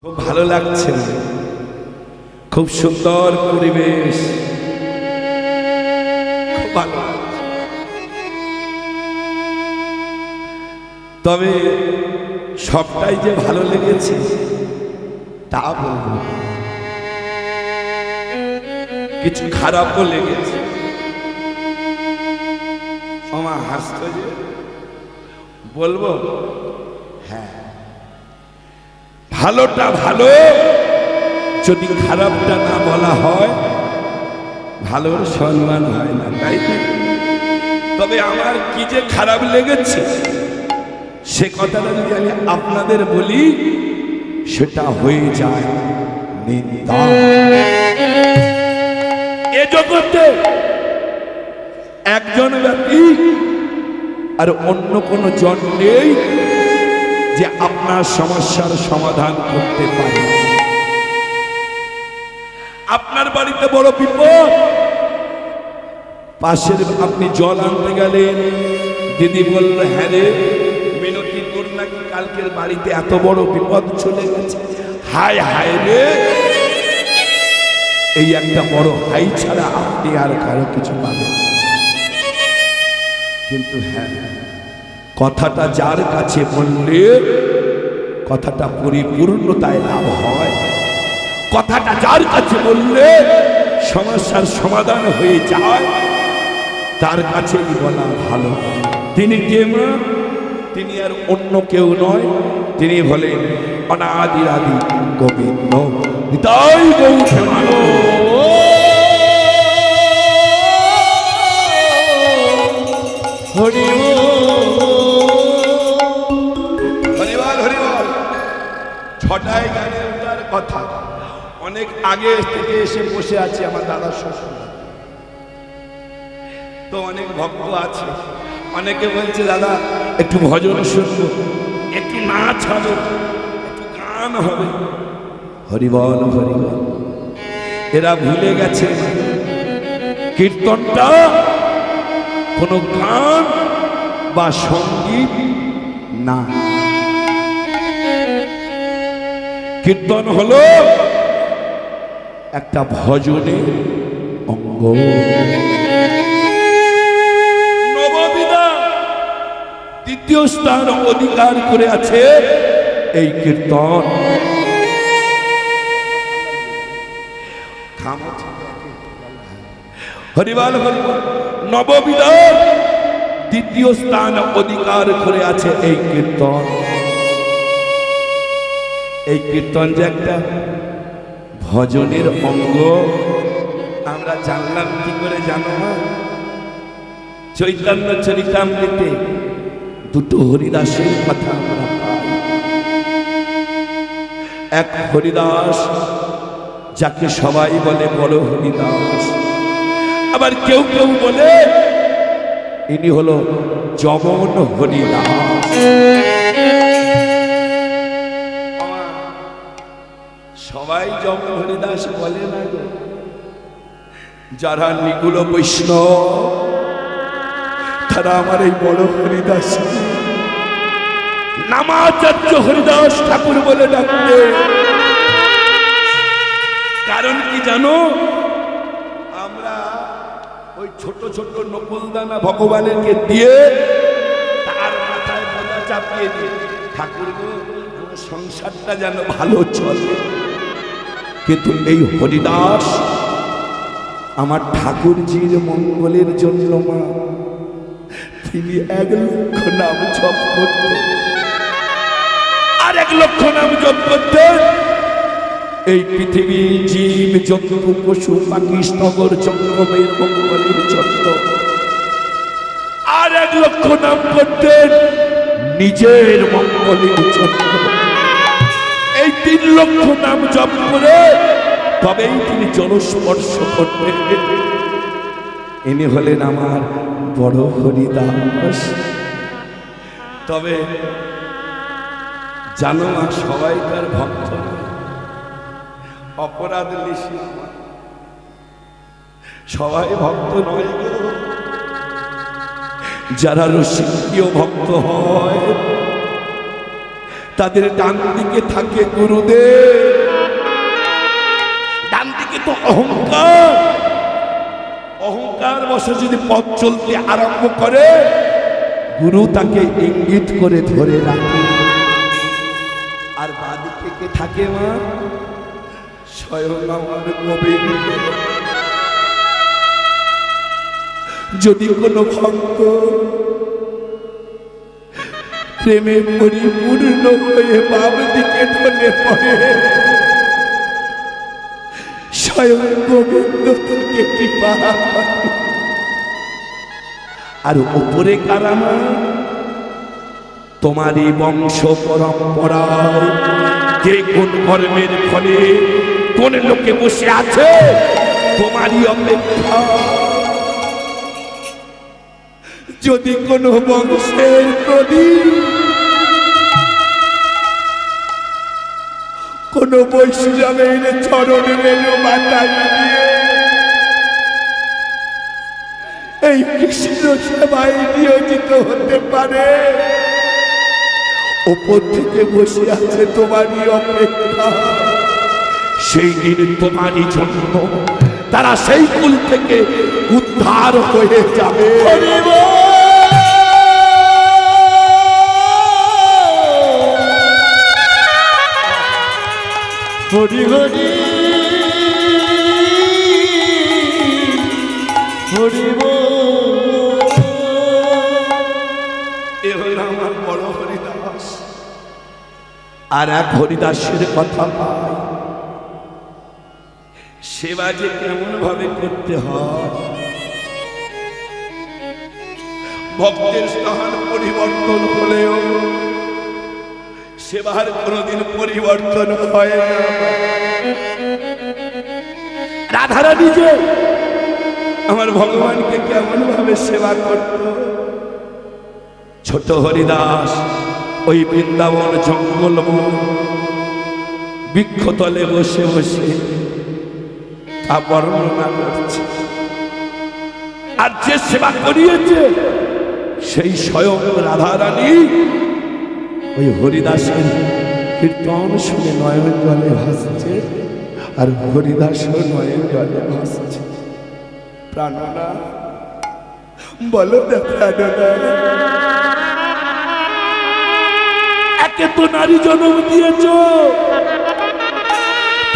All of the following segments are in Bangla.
খুব ভালো লাগছে, খুব সুন্দর পরিবেশ, খুব ভালো লাগছে। তবে সবটাই যে ভালো লেগেছে তা বলবো, কিছু খারাপও লেগেছে। আমার হাসতে যে বলবো, হ্যাঁ ভালোটা ভালো, যদি খারাপটা না বলা হয় ভালোর সম্মান হয় না, তাই না? তবে আমার কি যে খারাপ লেগেছে সে কথাটা যদি আমি আপনাদের বলি সেটা হয়ে যায় নিন্দা। এ জগতে একজন ব্যক্তি আর অন্য কোন জন নেই যে আপনার সমস্যার সমাধান করতে পারে। আপনার বাড়িতে বড় বিপদ, পাশের আপনি জল আনতে গেলেন, দিদি বলল হ্যাঁ রে মিনতি তোর নাকি কালকের বাড়িতে এত বড় বিপদ চলে গেছে। হায় হায় রে, এই একটা বড় হাই ছাড়া আপনি আর কারো কিছু পাবেন। কিন্তু হ্যাঁ, কথাটা যার কাছে বললে কথাটা পরিপূর্ণতায় লাভ হয়, কথাটা যার কাছে বললে সমস্যার সমাধান হয়ে যায়, তার কাছেই বলা ভালো। তিনি কে মা? তিনি আর অন্য কেউ নয়, তিনি হলেন অনাদি আদি গোবিন্দ। তাই গৌর মানো হরি ছটায় গানে ওঠার কথা, অনেক আগে থেকে এসে বসে আছে আমার দাদা শ্বশুর। তো অনেক ভক্ত আছে, অনেকে বলছে দাদা একটু ভজন শুনবো, একটু নাচ হবে, একটু গান হবে। হরিবল হরিবল। এরা ভুলে গেছে কীর্তনটা কোনো গান বা সঙ্গীত না, কীর্তন হলো একটা ভজনের অঙ্গ। নববিধা দ্বিতীয় স্থান অধিকার করে আছে এই কীর্তন। হরিবল হরিবল। নববিধা দ্বিতীয় স্থান অধিকার করে আছে এই কীর্তন। এই কীর্তন যে একটা ভজনের অঙ্গ আমরা জানলাম কি করে জানো না? চৈতন্য চরিতামৃতে দুটো হরিদাসের কথা আমরা পাই। এক হরিদাস যাকে সবাই বলে বড় হরিদাস, আবার কেউ কেউ বলে ইনি হলো যমন হরিদাস। সবাই যমন হরিদাস বলে না গো, যারা নিগুল বৈষ্ণব তারা আমার এই বড় হরিদাস নামাচার্য হরিদাস ঠাকুর বলে ডাকবে। কারণ কি জানো? আমরা ওই ছোট ছোট নকুলদানা ভগবানেরকে দিয়ে তার মাথায় বোঝা চাপিয়ে দিয়ে ঠাকুর সংসারটা যেন ভালো চলে। কিন্তু এই হরিদাস আমার ঠাকুরজির মঙ্গলের জন্য মা তিনি 1 লক্ষ নাম জপ করতেন, আর 1 লক্ষ নাম জপ করতেন এই পৃথিবীর জীব জন্তু পশু পাখি স্তবর জঙ্গমের মঙ্গলের জন্য, আর 1 লক্ষ নাম করতেন নিজের মঙ্গলের জন্য। এই 3 লক্ষ নাম জপ করে তবেই তিনি জলস্পর্শ করতেন। ইনি হলেন আমার বড় হরিদাস। তবে জানো না, সবাই তার ভক্ত, অপরাধ বেশি, সবাই ভক্ত নয়। যারা রসিকীয় ভক্ত হয় তাদের ডান দিকে থাকে গুরুদেব, ডান দিকে তো অহংকার, অহংকার বশে যদি পথ চলতে আরম্ভ করে গুরু তাকে ইঙ্গিত করে ধরে রাখে। আর বাদিকে কে থাকে মা? স্বয়ং আমার গোবিন্দ। যদি কোনো ভক্ত প্রেমে পরিপূর্ণ হয়ে বাম দিকে ঢলে পড়ে, স্বয়ং গোবিন্দ তাকে কৃপা করে। আর উপরে কারামা? তোমারই বংশ পরম্পরায় যে কোন কর্মের ফলে কোন লোকে বসে আছে তোমারই অপেক্ষা। যদি কোন বংশের প্রদীপ কোন বৈষ্ণবের চরণ রেণু মাথায় দিয়ে এই কৃষ্ণ সেবায় নিয়োজিত হতে পারে, উপর থেকে বসে আছে তোমারই অপেক্ষা। সেই দিন তোমারই জন্য তারা সেই কুল থেকে উদ্ধার হয়ে যাবে। হরি হরি হরি এ হল আমার বড় হরিদাস। আর এক হরিদাসের কথা পাই, সেবা যে কেমন ভাবে করতে হয়। ভক্তের স্থান পরিবর্তন হলেও সেবার কোনদিন পরিবর্তন হয় না। রাধারানী যে আমার ভগবানকে কেমন ভাবে সেবা করত। ছোট হরিদাস ওই বৃন্দাবন জঙ্গল বৃক্ষতলে বসে বসে তা বর্ণনা করছে। আর যে সেবা করিয়েছে সেই স্বয়ং রাধারানী ওই হরিদাসের কীর্তন শুনে নয়ন জলে ভাসছে, আর হরিদাসও নয়ন জলে ভাসছে। প্রাণনা বলো না প্রাণনা, একে তো নারী জন্ম দিয়েছ,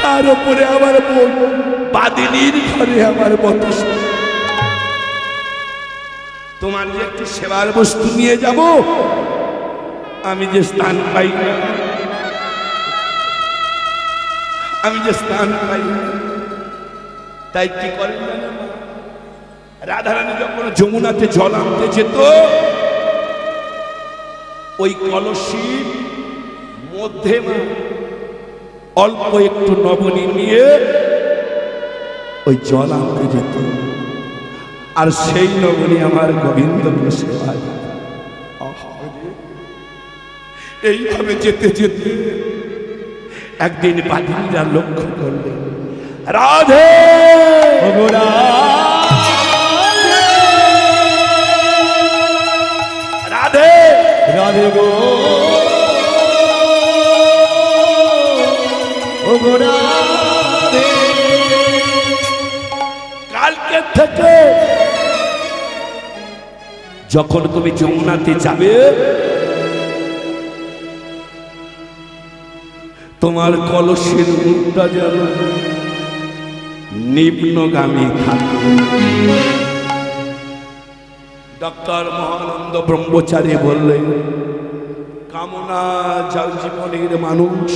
তার উপরে আমার বাদিনীর ঘরে আমার মত তোমার যে একটি সেবার বস্তু নিয়ে যাব, আমি যে স্থান পাই না, আমি যে স্থান পাই না, তাই কি করেন রাধারানী যখন যমুনাতে জল আনতে যেত, ওই কলসির মধ্যে অল্প একটু নবনী নিয়ে ওই জল আনতে যেত, আর সেই নবনী আমার গোবিন্দকে সেবা দিত। এইভাবে যেতে যেতে একদিন বাদিনীরা লক্ষ্য করলেন, রাধে রাধে রাধে গো রাধে। কালকে থেকে যখন তুমি যমুনাতে যাবে, তোমার কলসের মুখটা যেন নিম্নগামী থাকে। ডক্টর মহানন্দ ব্রহ্মচারী বললেন, কামনা যার জীবনের মানুষ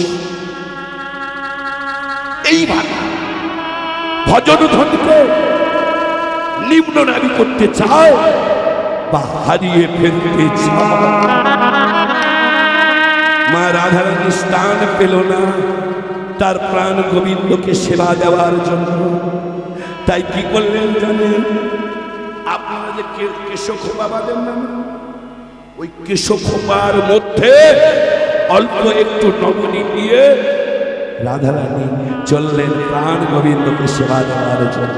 এইভাবে ভজন ধ্বনিকে নিম্নগামী করতে চায় বা হারিয়ে ফেলতে চায়। মা রাধারানী স্থান পেল না তার প্রাণ গোবিন্দকে সেবা দেওয়ার জন্য। তাই কি করলেন জানেন? আপনারা যে কেশখোপা বাঁধেন না, ওই কেশখোপার মধ্যে অল্প একটু নবনী নিয়ে রাধারানী চললেন প্রাণ গোবিন্দকে সেবা দেওয়ার জন্য।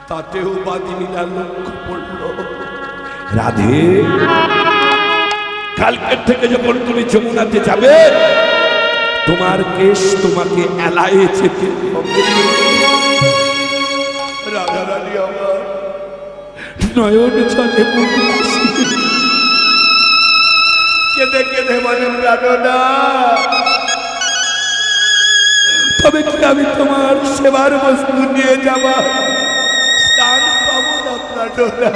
তাতেও বাদিনীরা লক্ষ্য পড়ল, রাধে কালকের থেকে যখন তুমি যমুনাতে যাবে, তোমার কেশ তোমাকে এলায়ে যেতে হবে। রাধা রানী আমার নয়ন চলে কেঁদে কেঁদে বলেন রাধনা, তবে কি আমি তোমার সেবার বস্তু নিয়ে যাবা স্থান পাবো না রাধনা?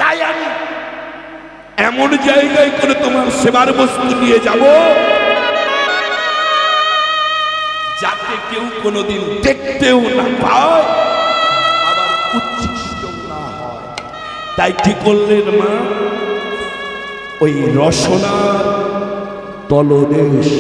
তাই আমি এমন জায়গায় করে তোমার সেবার বস্তু নিয়ে যাব যাতে কেউ কোনোদিন দেখতেও না পায়, আবার উচ্ছিষ্ট না হয়। তাই কি করলেন মা? ওই রসনার তলদেশ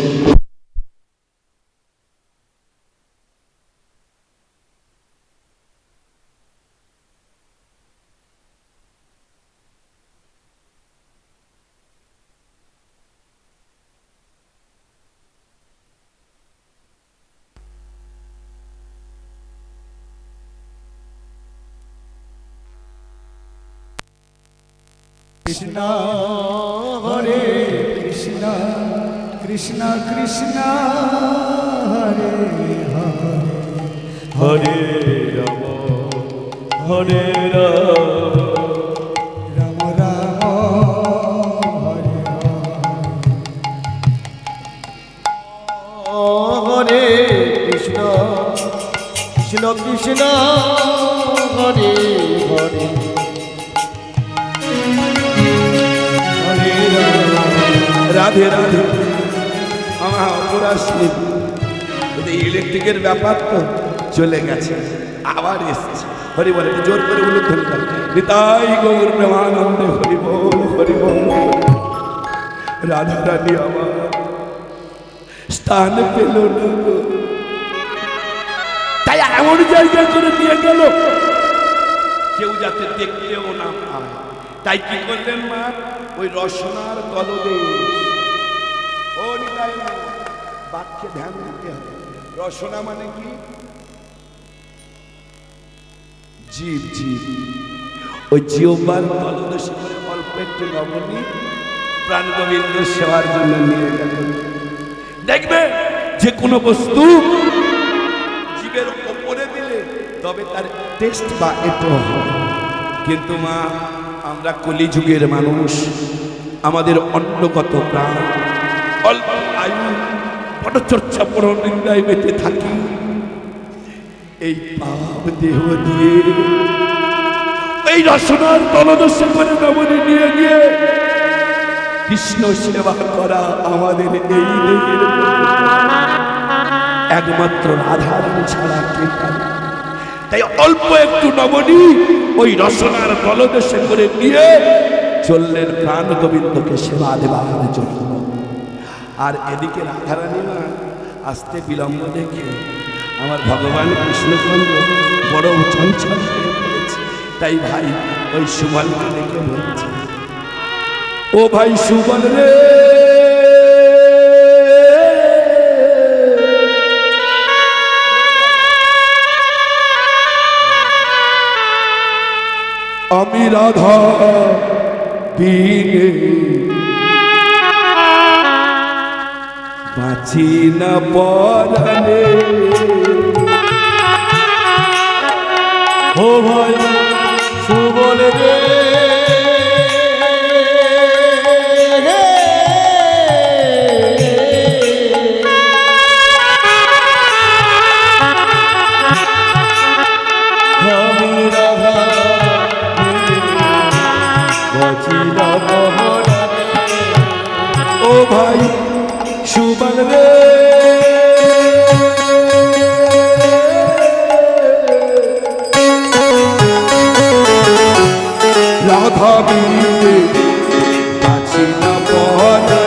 কৃষ্ণ হরে কৃষ্ণ কৃষ্ণ কৃষ্ণ হরে হরে হরে রাম হরে রাম রাম রাম হরে হরে কৃষ্ণ কৃষ্ণ কৃষ্ণ হরে হরে রাধে রাধে। আমার অপরাশি ইলেকট্রিকের ব্যাপার তো চলে গেছে, আবার এসেছে। হরি বলে জোর করে বলুন ধরে যান, নিতাই গৌর প্রেমানন্দে হরি বল হরি বল। রাধা রানী আমার স্থান পেল না, তাই এমন জায়গা করে দিয়ে গেল কেউ যাতে দেখতেও না পায়। তাই কি করলেন মা? ওই রসনার তলদেশ, ও নিতাই মা বাক্যে ধ্যান দিতে হবে। রসনা মানে কি? জীব জীব। ওই জিহ্বার তলদেশে করে অল্প একটু লবণী প্রাণ গোবিন্দের সেবার জন্য নিয়ে গেলেন। দেখবে যে কোনো বস্তু জীবের ওপরে দিলে তবে তার টেস্ট বা এটো হয়। কিন্তু মা আমরা কলিযুগের মানুষ, আমাদের অন্নগত প্রাণ, অল্প আয়ু, পরচর্চা পরনিন্দায় বেঁচে থাকি। এই পাপ দেহ দিয়ে এই রসনার তলদেশে করে নবনী নিয়ে গিয়ে কৃষ্ণ সেবা করা আমাদের এই দেহের একমাত্র রাধারানী ছাড়া কে পারে। তাই অল্প একটু নবনী ওই রসনার তলদেশে করে নিয়ে চললেন প্রাণ গোবিন্দকে সেবা দেবার জন্য। আর এদিকে রাধারানী মা আসতে বিলম্ব দেখে আমার ভগবান কৃষ্ণচন্দ্র বড় চঞ্চল হয়ে পড়েছে। তাই ভাই ওই সুবলকে দেখে বলছে, ও ভাই সুবল রে, আমি রাধা বিনে বাঁচি না পরানে। ও ভাই সুবল রে, ও ভাই সুবল রে, রাধা বিনে বাঁচি না পরানে।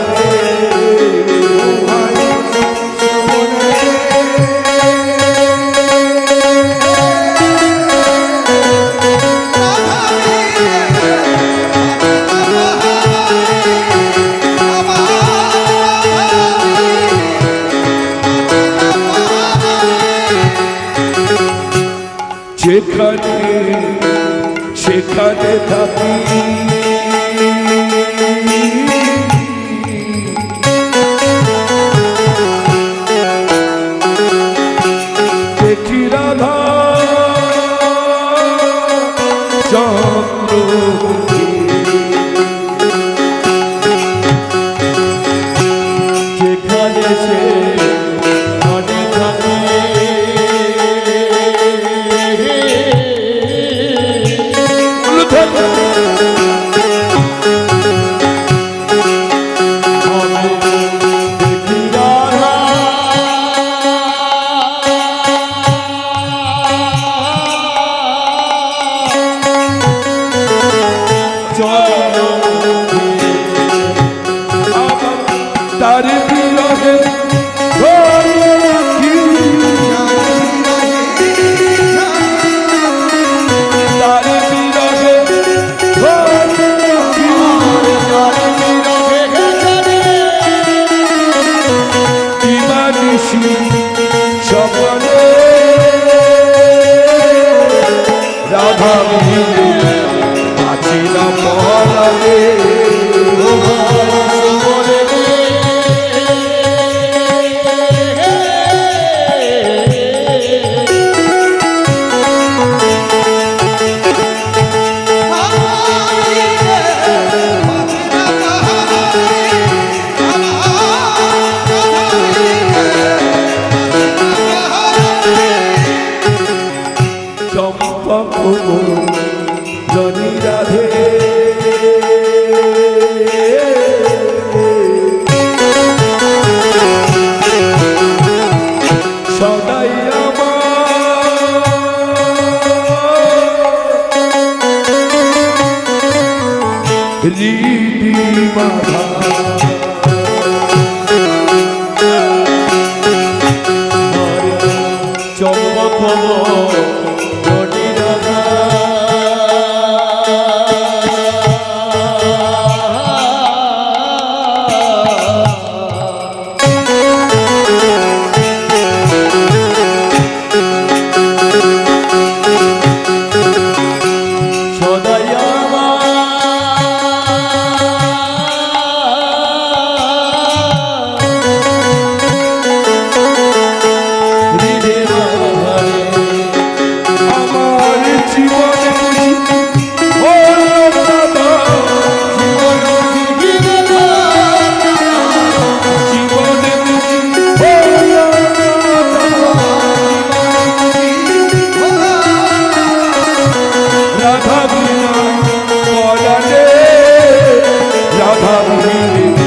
যেখানে সেখানে থাকি দেখি রাধা চন্দ্র যেখানে সে ঘরে থাকে আমি দেখি রাধা তার বিরহে ধরে রাখি তার বিরহে ধরে রাখি দিবানিশি সকলে রাধা মিলে আছি না পরাগে চম্পক জনি রাধে সদাই আমার হৃদি বাধা চম্পক জনি রাধা সদাই আমার জীবনে হলো রাধা জীবনে হলো রাধা বিনা পরাণে রাধা মিলে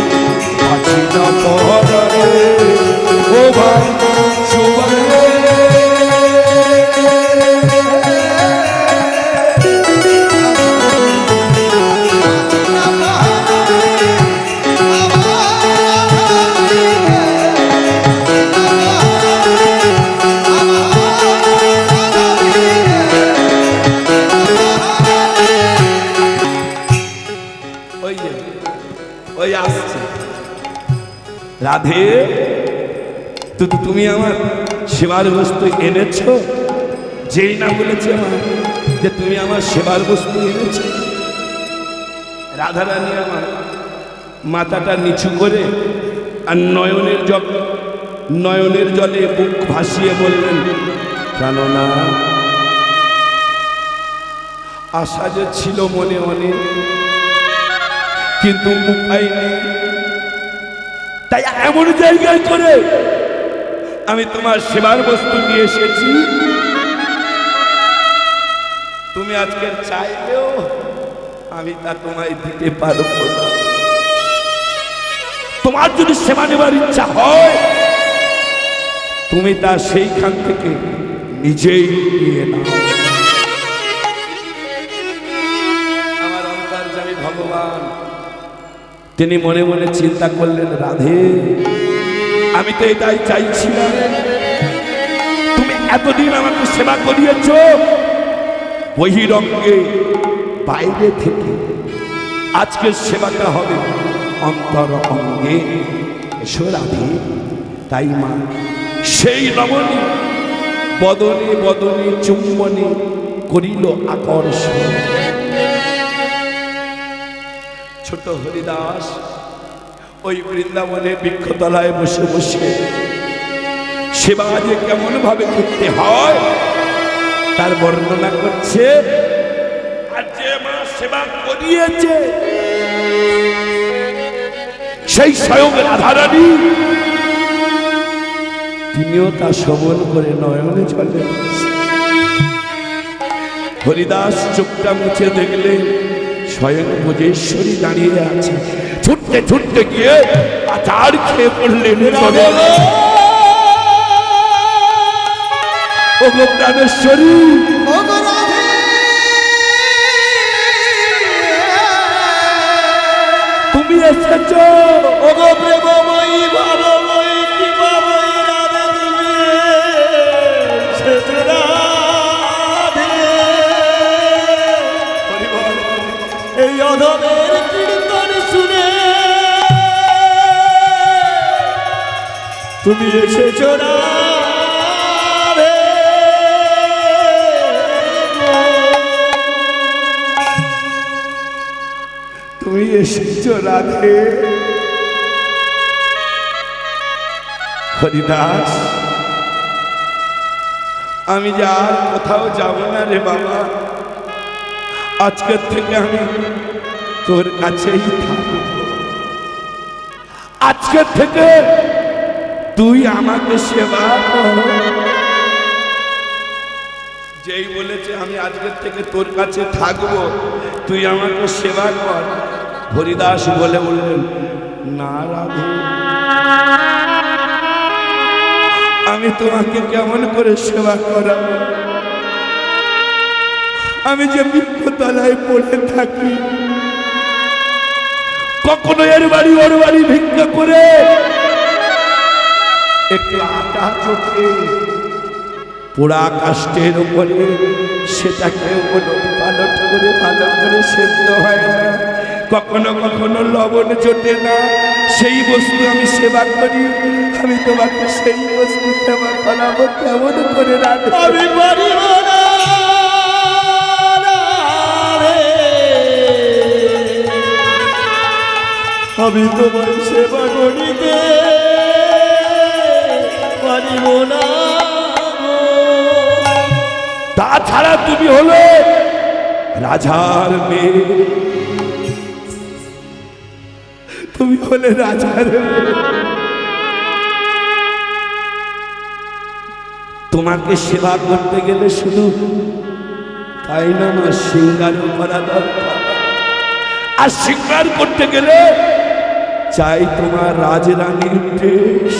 আছি না পরাণে ও ভাই সুবর্ণ ওই আসছে রাধে তুমি আমার সেবার বস্তু এনেছো যেই না বলেছে আমার যে তুমি আমার সেবার বস্তু এনেছো রাধারানী আমার মাথাটা নিচু করে আর নয়নের জলে বুক ভাসিয়ে বললেন কেননা আশা যে ছিল মনে অনেক কিন্তু উপায় নেই তাই এমন জায়গায় করে আমি তোমার সেবার বস্তু নিয়ে এসেছি তুমি আজকে চাইলেও আমি তা তোমায় দিতে পারবো না তোমার যদি সেবা নেবার ইচ্ছা হয় তুমি তা সেইখান থেকে নিজেই নিয়ে নাও আমার অন্তর্যামী ভগবান তিনি মনে মনে চিন্তা করলেন রাধে আমি তো এটাই চাইছিলাম তুমি এতদিন আমাকে সেবা করিয়েছ বহিরঙ্গে বাইরে থেকে আজকের সেবাটা হবে অন্তর অঙ্গে এসো রাধে তাই মা সেই রমণী বদনে বদনে চুম্বনে করিল আকর্ষণ ছোট হরিদাস ওই বৃন্দাবনে বৃক্ষতলায় বসে বসে সেবা যে কেমন ভাবে করতে হয় তার বর্ণনা করছে। আর যে মা সেবা করিয়েছে সেই স্বয়ং রাধারানী, তিনিও তা শ্রবণ করে নয়নে জলে হরিদাস চোখটা মুছে দেখলেন স্বয়ং ভোজেশ্বরী দাঁড়িয়ে আছে। ছুটতে ছুটতে গিয়ে আচার খেয়ে পড়লেন। ও গো প্রাণেশ্বরী, তুমি এসেছ। ও গো প্রেমময়ী ভাবময়ী কৃপাময়ী রাধে, তুমি এসেছ রাধে। এই অধমের কীর্তন শুনে তুমি এসেছ রাধে। তুমি এসেছ রাধে। হরিদাস, আমি যে আর কোথাও যাব না রে বাবা, আজকের থেকে আমি তোর কাছেই থাকব। আজকের থেকে তুই আমাকে সেবা কর। যেই বলেছে আমি আজকের থেকে তোর কাছে থাকবো, তুই আমাকে সেবা কর, হরিদাস বলে বললেন, না রাধে, আমি তোমাকে কেমন করে সেবা করাবো? আমি যে বৃক্ষতলায় পড়ে থাকি, কখনো এর বাড়ি ওর বাড়ি ভিক্ষা করে একটু আটা চোখে পোড়া কাষ্ঠের উপরে সেটাকে ওলট পালট করে ভালো করে সেদ্ধ হয় না, কখনো কখনো লবণ জোটে না, সেই বস্তু আমি সেবা করি। আমি তোমাকে সেই বস্তু সেবা করাবো কেমন করে রাধে? আমি পারিব না রে, আমি তোমার সেবা করিতে পারিব না। তাছাড়া তুমি হলে রাজার মেয়ে, তুমি হলে রাজার মেয়ে। তোমাকে সেবা করতে গেলে শুধু তাই না, আমার শৃঙ্গারও করা দরকার। আর শৃঙ্গার করতে গেলে চাই তোমার রাজরানীর বেশ।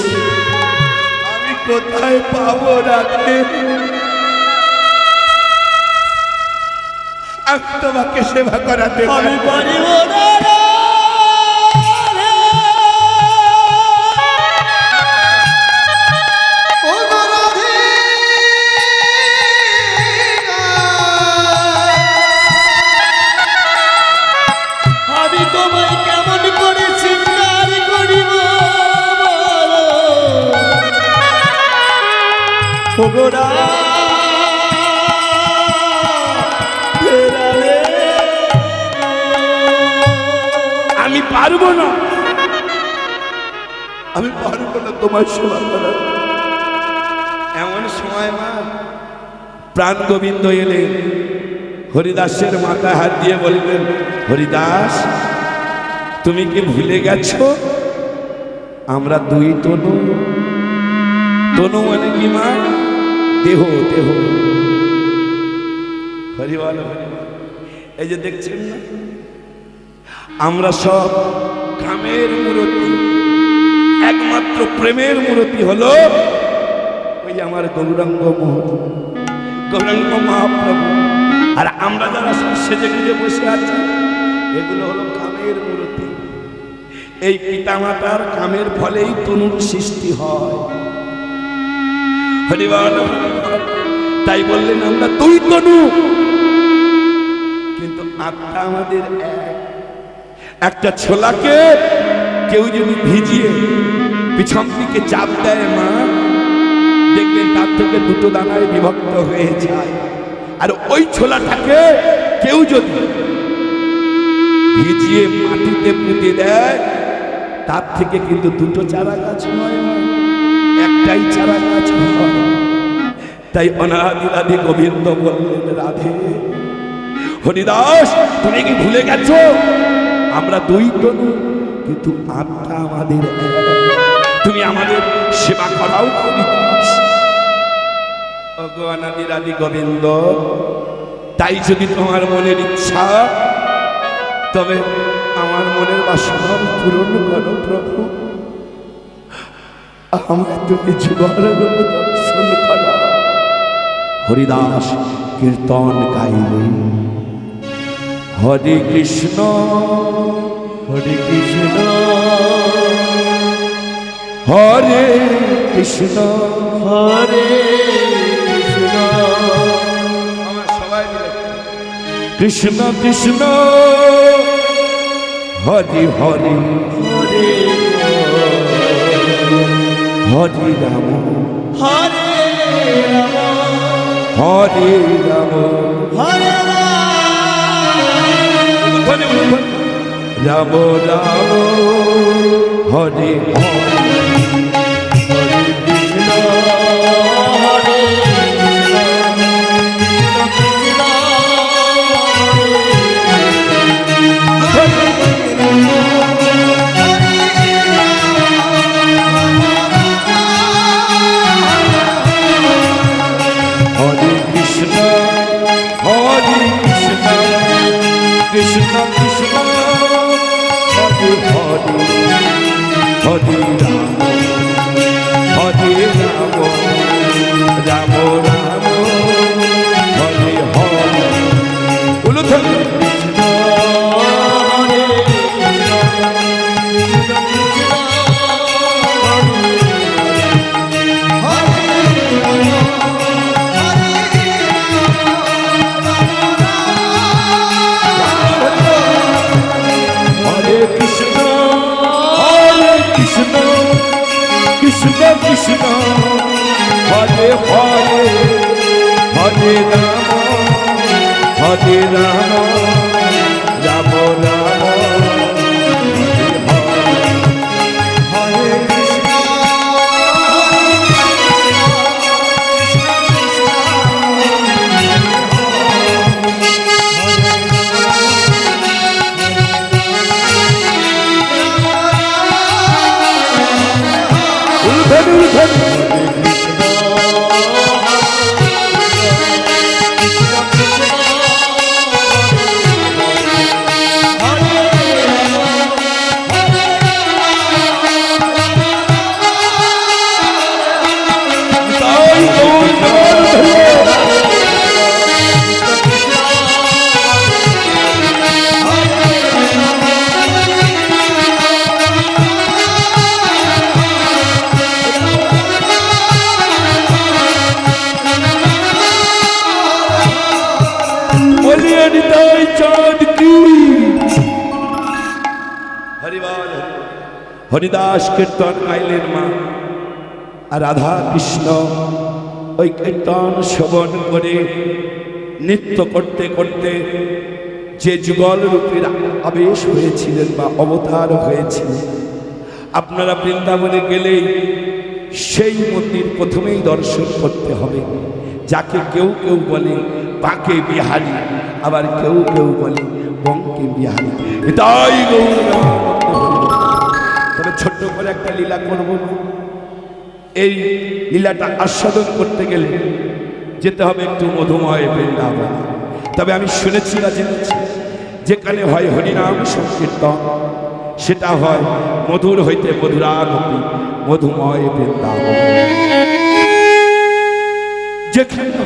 আমি কোথায় পাবো রাতে? আমি তোমাকে সেবা করাতে আমি পারিব না রে। আমি তোমায় কেমন করে শৃঙ্গার করিব বলো? আমি পারবো না, আমি পারবো না তোমার সেবা করা। এমন সময় মা প্রাণ গোবিন্দ এলেন, হরিদাসের মাথায় হাত দিয়ে বললেন, হরিদাস, তুমি কি ভুলে গেছো আমরা দুই তনু? তনু মানে কি মা? দেহ, দেহ। হরিবল, হরিবল। এই যে দেখছেন না, আমরা সব কামের মূর্তি, একমাত্র প্রেমের মূর্তি হলো ওই আমার গৌরাঙ্গ গৌরাঙ্গ মহাপ্রভু। আর আমরা যারা সব সেজে গুজে বসে আছি, এগুলো হলো কামের মূর্তি। এই পিতামাতার কামের ফলেই তনুর সৃষ্টি হয়। হরিবল, হরিবল। তাই বললেন আমরা দুই তনু, কিন্তু আত্মা আমাদের এক। একটা ছোলাকে কেউ যদি ভিজিয়ে পিছন দিকে চাপ দেয় মা, দেখবেন তার থেকে দুটো দানায় বিভক্ত হয়ে যায়। আর ওই ছোলাটাকে কেউ যদি ভিজিয়ে মাটিতে পুঁতে দেয়, তার থেকে কিন্তু দুটো চারা গাছ হয় না, একটাই চারা গাছ হয়। তাই অনাদি রাধে গোবিন্দ বললেন, রাধে হরিদাস তুমি কি ভুলে গেছো আমরা দুই তনু কিন্তু আত্মা আমাদের এক। তুমি আমাদের সেবা করাও হরিদাস। ওগো অনাদি রাধে গোবিন্দ, তাই যদি তোমার মনের ইচ্ছা, তবে আমার মনের বাসনা পূরণ করো প্রভু। আমায় তুমি জীবনের দর্শন করো। হরিদাস কীর্তন গাইলে, হরে কৃষ্ণ হরে কৃষ্ণ হরে কৃষ্ণ হরে কৃষ্ণ, আমার সবাই মিলে কৃষ্ণ কৃষ্ণ হরে হরে হরে হরে রাম হরে রাম হরে রাম হরে রাম রাম হরে হরে হরে কৃষ্ণ হরে কৃষ্ণ হরে কৃষ্ণ হরে কৃষ্ণ কৃষ্ণ কৃষ্ণ হরে হরে হরে রাম হরে রাম রাম রাম হরে হরে। বলো তো কৃষ্ণ হরে কৃষ্ণ কৃষ্ণ হরে কৃষ্ণ হরে কৃষ্ণ কৃষ্ণ কৃষ্ণ হরে হরে হরে রাম হরে রাম রাম রাম হরে কৃষ্ণ বলিয়ে নিতাই চাঁদ কি হরিবল। হরিদাস কীর্তন গাইলেন মা, আর রাধা কৃষ্ণ ওই কীর্তন শ্রবণ করে নৃত্য করতে করতে যে যুগল রূপের আবেশ হয়েছিলেন বা অবতার হয়েছিলেন। আপনারা বৃন্দাবনে গেলেই সেই মন্দির প্রথমেই দর্শন করতে হবে, যাকে কেউ কেউ বলে বাঁকে বিহারী, আবার কেউ কেউ বলে বঙ্কে বিহারী। তাই তবে ছোট্ট করে একটা লীলা করব। এই লীলাটা আস্বাদন করতে গেলে যেতে হবে একটু মধুময় বৃন্দাবন। তবে আমি শুনেছি না জেনেছি, যেখানে হয় হরিনাম সংকীর্তন, সেটা হয় মধুর হইতে মধুরাগতি মধুময় বৃন্দাবন। যেখানে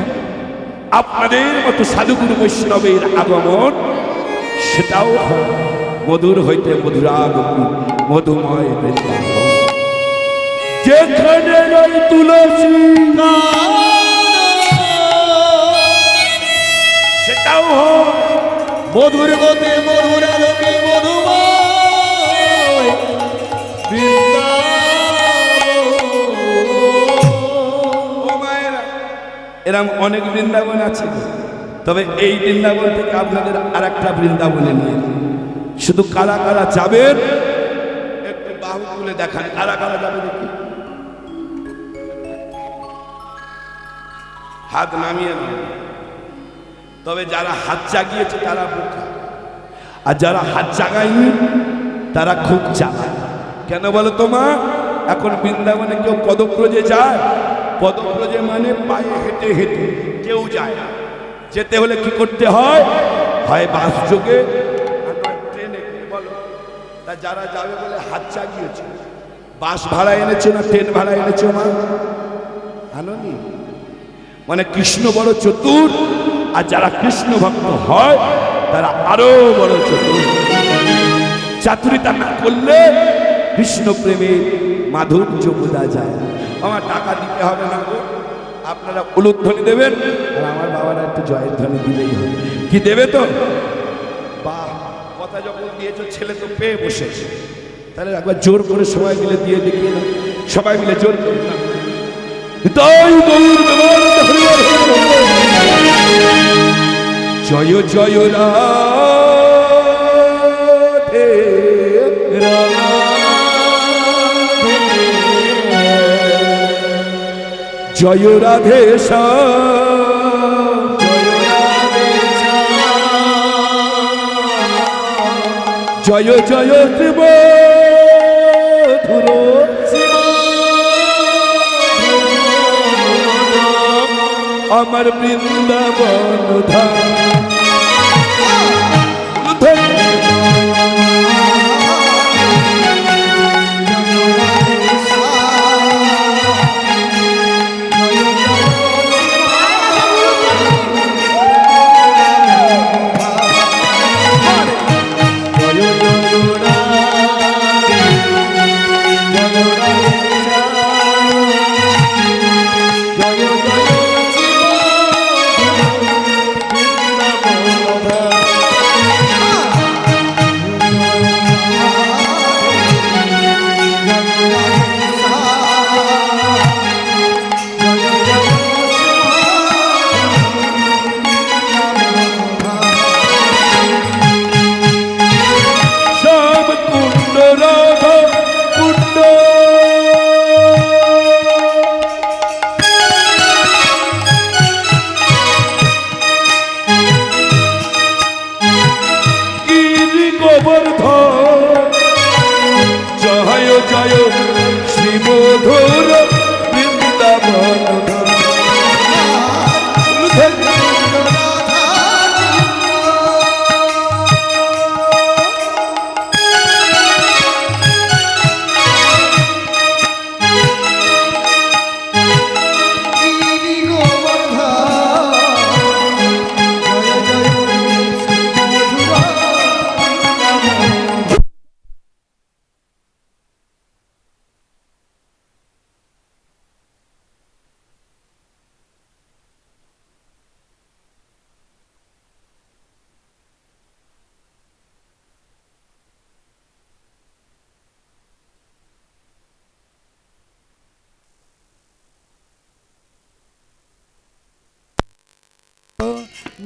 আপনাদের মতো সাধুগুরু বৈষ্ণবের আগমন, সেটাও হয় মধুর হইতে মধুরাগতি মধুময় বৃন্দাবন। যেখানে রয় তুলসী সেটাও হয় মধুর গতে মধুর আলোকে মধুময় এরম অনেক বৃন্দাবন আছে, তবে এই বৃন্দাবন থেকে আপনাদের আর একটা বৃন্দাবনে নিয়ে, শুধু কারা কারা যাবেন একটু বাহু তুলে দেখান, কারা কারা যাবে দেখি, হাত নামিয়ে নেন। তবে যারা হাত জাগিয়েছে তারা বোকা, আর যারা হাত জাগায়নি তারা খুব চালাক। কেন বলো তোমা? এখন বৃন্দাবনে কেউ পদব্রজে যায়, পদব্রজে মানে পায়ে হেঁটে হেঁটে কেউ যায় না। যেতে হলে কি করতে হয়? হয় বাস যোগে আর নয় ট্রেনে। বলো, তা যারা যাবে বলে হাত জাগিয়েছে, বাস ভাড়া এনেছে না ট্রেন ভাড়া এনেছে? মা আনোনি? মানে কৃষ্ণ বড় চতুর, আর যারা কৃষ্ণ ভক্ত হয় তারা আরো বড় চতুর। চাতুরিতা না করলে কৃষ্ণ প্রেমের মাধুর্য বোঝা যায়। আমার টাকা দিতে হবে না গো, আপনারা উলুধ্বনি দেবেন আর আমার বাবারা একটু জয়ের ধ্বনি দিলেই হবে। কি দেবে তো? বাহ, কথা যখন দিয়েছো ছেলে তো পেয়ে বসেছে, তাহলে একবার জোর করে সবাই মিলে দিয়ে দেখিয়ে না, সবাই মিলে জোর করে না। জয় জয় রাধে জয় রাধে জয় জয় শিব ধুর আমার বৃন্দাবন ধাম।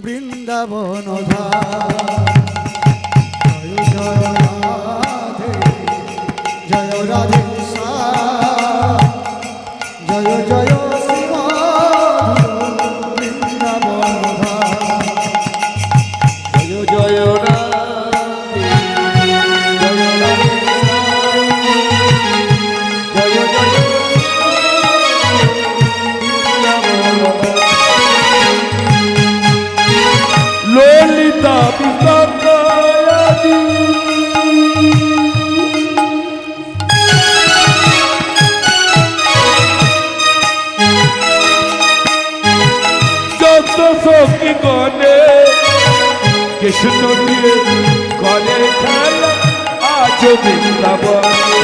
বৃন্দাবন জয় জয় রাধে জয় রাধে জয় জয় শিব বৃন্দাবন জয় জয় রাধে জয় রাধে জয় জয় ললিতা বিশাখায়াদি যত সখী গণে কৃষ্ণ নিয়ে করে খেলা আজ বৃন্দাবনে।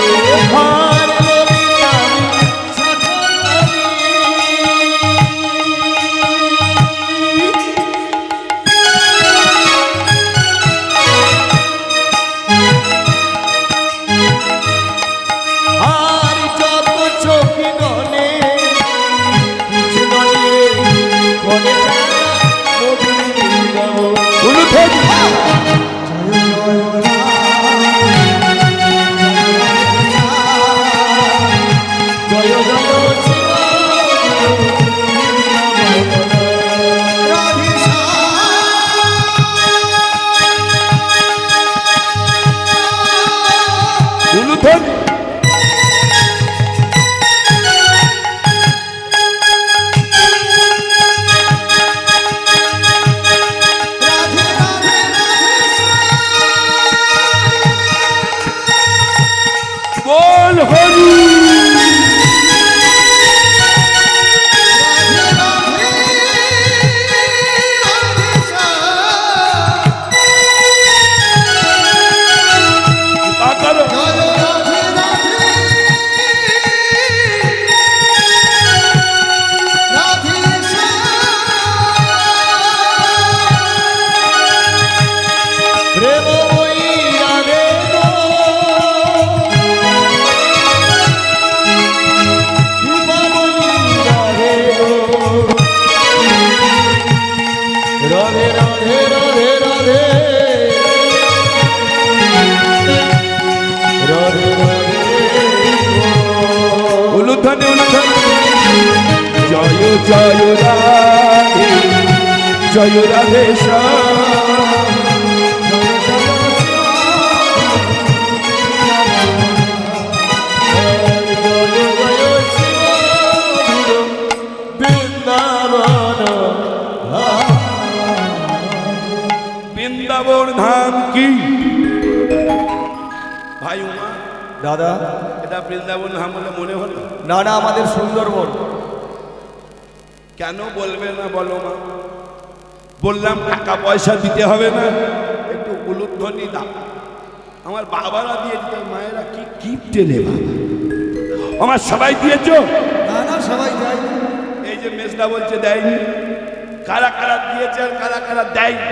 হার ললিতা জয় জয় বল হরি। উলুধ্বনি উলুধ্বনি জয় জয় রাধে জয় রাধে শ্যাম। বৃন্দাবন ধাম কি ভাই উমা দাদা? এটা বৃন্দাবন ধাম বলে মনে হলো না না, আমাদের সুন্দরবন। কেন বলবে না বলো মা? বললাম টাকা পয়সা দিতে হবে না, একটু উলুধ্বনি দাও। আমার বাবারা দিয়ে দিত, মায়েরা কি গিফট এনে বাবা আমার সবাই দিয়েছ? না না, সবাই যাই। এই যে মেজদা বলছে দেয়নি, কারা কারা দিয়েছে আর কারা কারা দেয়নি।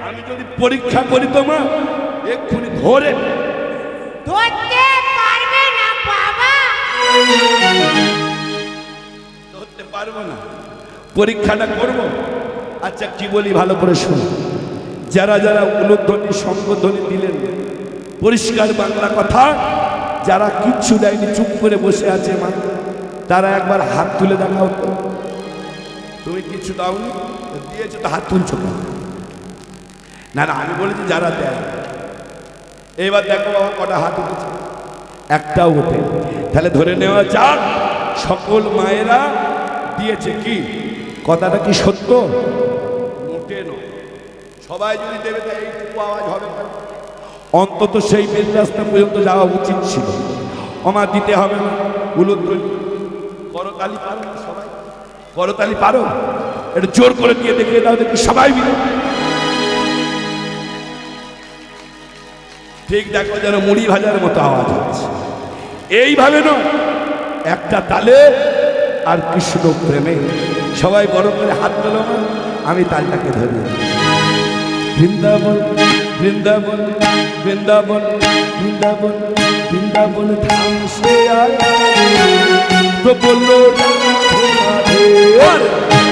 আমি যদি পরীক্ষা করি তো মা এক্ষুনি ধরে ধরতে পারবে না বাবা। ধরতে পারবো না, পরীক্ষাটা করব। আচ্ছা কি বলি ভালো করে শুনো। যারা যারা উলুধ্বনি শঙ্খধ্বনি দিলেন, পরিষ্কার বাংলা কথা, যারা কিচ্ছু দেয়নি চুপ করে বসে আছে মা, তারা একবার হাত তুলে দেখাও তো। তুমি কিছু দাওনি, দিয়েছো তো হাত তুলছো না। না না, আমি বলেছি যারা দেয়। এবার দেখো বাবা কটা হাত উঠেছে, একটাও ওঠে। তাহলে ধরে নেওয়া যাক সকল মায়েরা দিয়েছে। কি কথাটা কি সত্য? মোটে নয়। সবাই যদি দেবে তাই এইটুকু আওয়াজ হবে না? অন্তত সেই মেন রাস্তা পর্যন্ত যাওয়া উচিত ছিল। আমার দিতে হবে না। উলুধ্বনি করতালি পারো না সবাই? করতালি পারো? এটা জোর করে দিয়ে দেখিয়ে দাও দেখি সবাই মিলে। ঠিক দেখো যেন মুড়ি ভাজার মতো আওয়াজ হচ্ছে। এইভাবে নয়, একটা তালে আর কৃষ্ণ প্রেমে। সবাই বড় করে হাত তোলো, আমি তালটাকে ধরি। বৃন্দাবন বৃন্দাবন বৃন্দাবন বৃন্দাবন বৃন্দাবন ধাম সে আয় তো বললো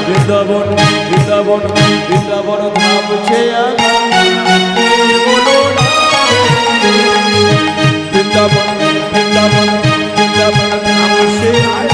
বৃন্দাবন বৃন্দাবন বৃন্দাবন ধাম সে আয় বৃন্দাবন বৃন্দাবন বৃন্দাবন ধাম সে আয়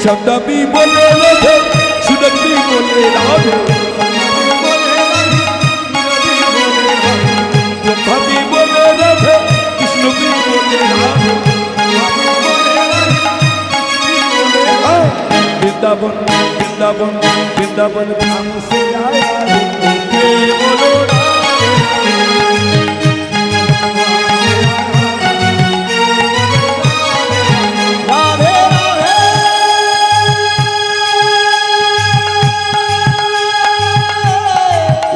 छब्बी बोले राधे सुरभि बोले राधे छब्बी बोले राधे कृष्ण भी बोले राधे वृंदावन वृंदावन वृंदावन धाम से आया बोलो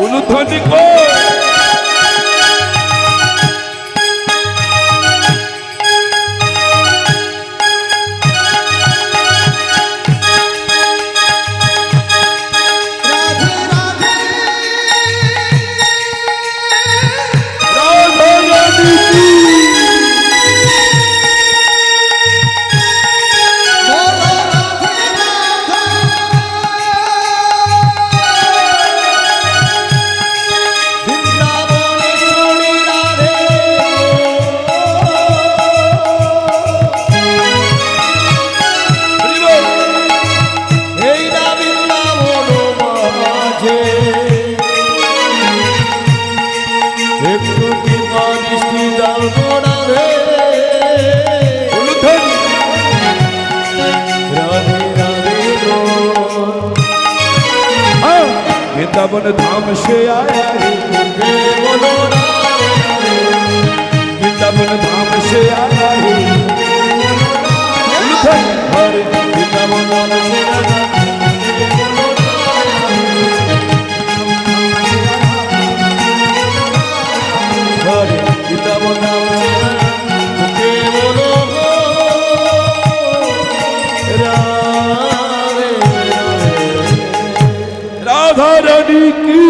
उलुध्वनि को রাধে উলুধ্বনি। রাধে রাধে গো हाँ, वृंदावन धाम से आया है, হে বলো রাধে রাধে वृंदावन धाम से आया है। उलूधनी। হরে বৃন্দাবন ধাম সে রাধা হরে বৃন্দাবন ধাম সে রাধা হে বলো গো রাধে রাধে राधा रानी की